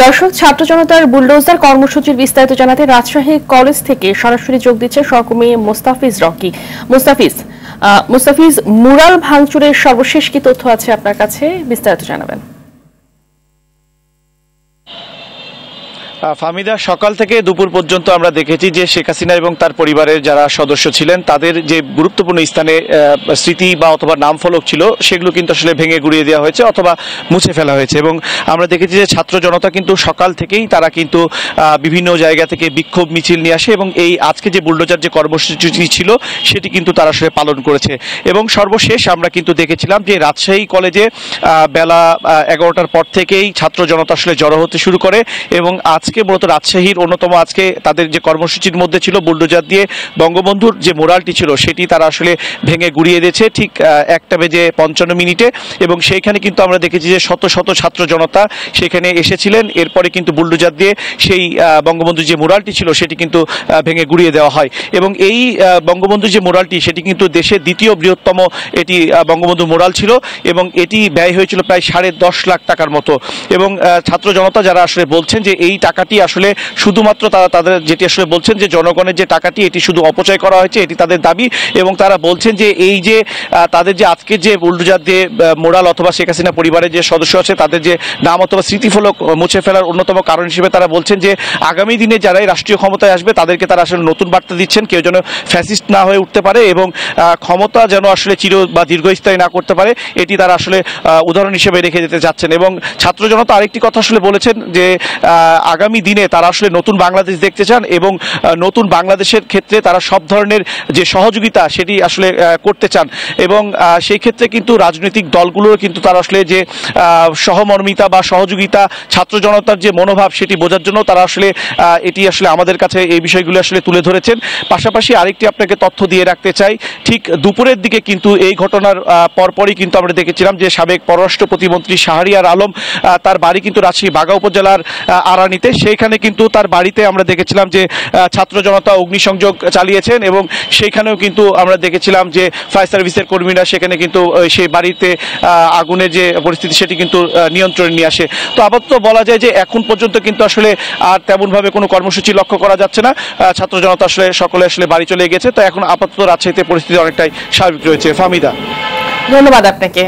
দর্শক, ছাত্র জনতার বুলডোজার কর্মসূচির বিস্তারিত জানাতে রাজশাহী কলেজ থেকে সরাসরি যোগ দিচ্ছে সহকর্মী মোস্তাফিজ রকি। মোস্তাফিজ, মুরাল ভাঙচুরের সর্বশেষ কি তথ্য আছে আপনার কাছে, বিস্তারিত জানাবেন। ফাহমিদা, সকাল থেকে দুপুর পর্যন্ত আমরা দেখেছি যে শেখ হাসিনা এবং তার পরিবারের যারা সদস্য ছিলেন তাদের যে গুরুত্বপূর্ণ স্থানে স্মৃতি বা অথবা নাম ফলক ছিল সেগুলো কিন্তু আসলে ভেঙে গুড়িয়ে দেওয়া হয়েছে অথবা মুছে ফেলা হয়েছে। এবং আমরা দেখেছি যে ছাত্র জনতা কিন্তু সকাল থেকেই তারা কিন্তু বিভিন্ন জায়গা থেকে বিক্ষোভ মিছিল নিয়ে আসে এবং এই আজকে যে বুলডোজার যে কর্মসূচি ছিল সেটি কিন্তু তারা আসলে পালন করেছে। এবং সর্বশেষ আমরা কিন্তু দেখেছিলাম যে রাজশাহী কলেজে বেলা 11টার পর থেকেই ছাত্র জনতা আসলে জড়ো হতে শুরু করে এবং আজকে মূলত রাজশাহীর অন্যতম আজকে তাদের যে কর্মসূচির মধ্যে ছিল বুলডোজার দিয়ে বঙ্গবন্ধুর যে মোরালটি ছিল সেটি তারা আসলে ভেঙে গুড়িয়ে দিয়েছে ঠিক 1:55 এবং সেইখানে কিন্তু আমরা দেখেছি যে শত শত ছাত্র জনতা সেখানে এসেছিলেন। এরপরে কিন্তু বুলডোজার দিয়ে সেই বঙ্গবন্ধুর যে মোরালটি ছিল সেটি কিন্তু ভেঙে গুড়িয়ে দেওয়া হয় এবং এই বঙ্গবন্ধুর যে মোরালটি সেটি কিন্তু দেশের দ্বিতীয় বৃহত্তম এটি বঙ্গবন্ধু মোরাল ছিল এবং এটি ব্যয় হয়েছিল প্রায় 10.5 লাখ টাকার মতো। এবং ছাত্র জনতা যারা আসলে বলছেন যে এই টাকাটি আসলে শুধুমাত্র তাদের যেটি আসলে বলছেন যে জনগণের যে টাকাটি এটি শুধু অপচয় করা হয়েছে, এটি তাদের দাবি। এবং তারা বলছেন যে এই যে তাদের যে আজকে যে বুলডোজার দিয়ে মোরাল অথবা শেখ হাসিনা পরিবারের যে সদস্য আছে তাদের যে নাম অথবা স্মৃতিফলক মুছে ফেলার অন্যতম কারণ হিসেবে তারা বলছেন যে আগামী দিনে যারাই রাষ্ট্রীয় ক্ষমতায় আসবে তাদেরকে তারা আসলে নতুন বার্তা দিচ্ছেন, কেউ যেন ফ্যাসিস্ট না হয়ে উঠতে পারে এবং ক্ষমতা যেন আসলে চির বা দীর্ঘস্থায়ী না করতে পারে, এটি তারা আসলে উদাহরণ হিসেবে রেখে দিতে যাচ্ছেন। এবং ছাত্র জনতা আরেকটি কথা আসলে বলেছেন যে আগামী দিনে তারা আসলে নতুন বাংলাদেশ দেখতে চান এবং নতুন বাংলাদেশের ক্ষেত্রে তারা সব ধরনের যে সহযোগিতা সেটি আসলে করতে চান। এবং সেই ক্ষেত্রে কিন্তু রাজনৈতিক দলগুলোর কিন্তু তারা আসলে যে সহমর্মিতা বা সহযোগিতা ছাত্র জনতার যে মনোভাব সেটি বোঝার জন্য তারা আসলে এটি আসলে আমাদের কাছে এই বিষয়গুলো আসলে তুলে ধরেছেন। পাশাপাশি আরেকটি আপনাকে তথ্য দিয়ে রাখতে চাই, ঠিক দুপুরের দিকে কিন্তু এই ঘটনার পরপরই কিন্তু আমরা দেখেছিলাম যে সাবেক পররাষ্ট্র প্রতিমন্ত্রী শাহরিয়ার আলম তার বাড়ি কিন্তু রাজশাহী বাঘা উপজেলার আরানিতে, সেইখানে কিন্তু তার বাড়িতে আমরা দেখেছিলাম যে ছাত্র জনতা অগ্নিসংযোগ চালিয়েছেন এবং সেইখানেও কিন্তু আমরা দেখেছিলাম যে ফায়ার সার্ভিসের কর্মীরা সেখানে কিন্তু সেই বাড়িতে আগুনের যে পরিস্থিতি সেটি কিন্তু নিয়ন্ত্রণে নিয়ে আসে। তো আপাতত বলা যায় যে এখন পর্যন্ত কিন্তু আসলে আর তেমনভাবে কোনো কর্মসূচি লক্ষ্য করা যাচ্ছে না, ছাত্র জনতা আসলে সকলে আসলে বাড়ি চলে গেছে। তো এখন আপাতত রাজশাহীতে পরিস্থিতি অনেকটাই স্বাভাবিক রয়েছে। ফাহমিদা, ধন্যবাদ আপনাকে।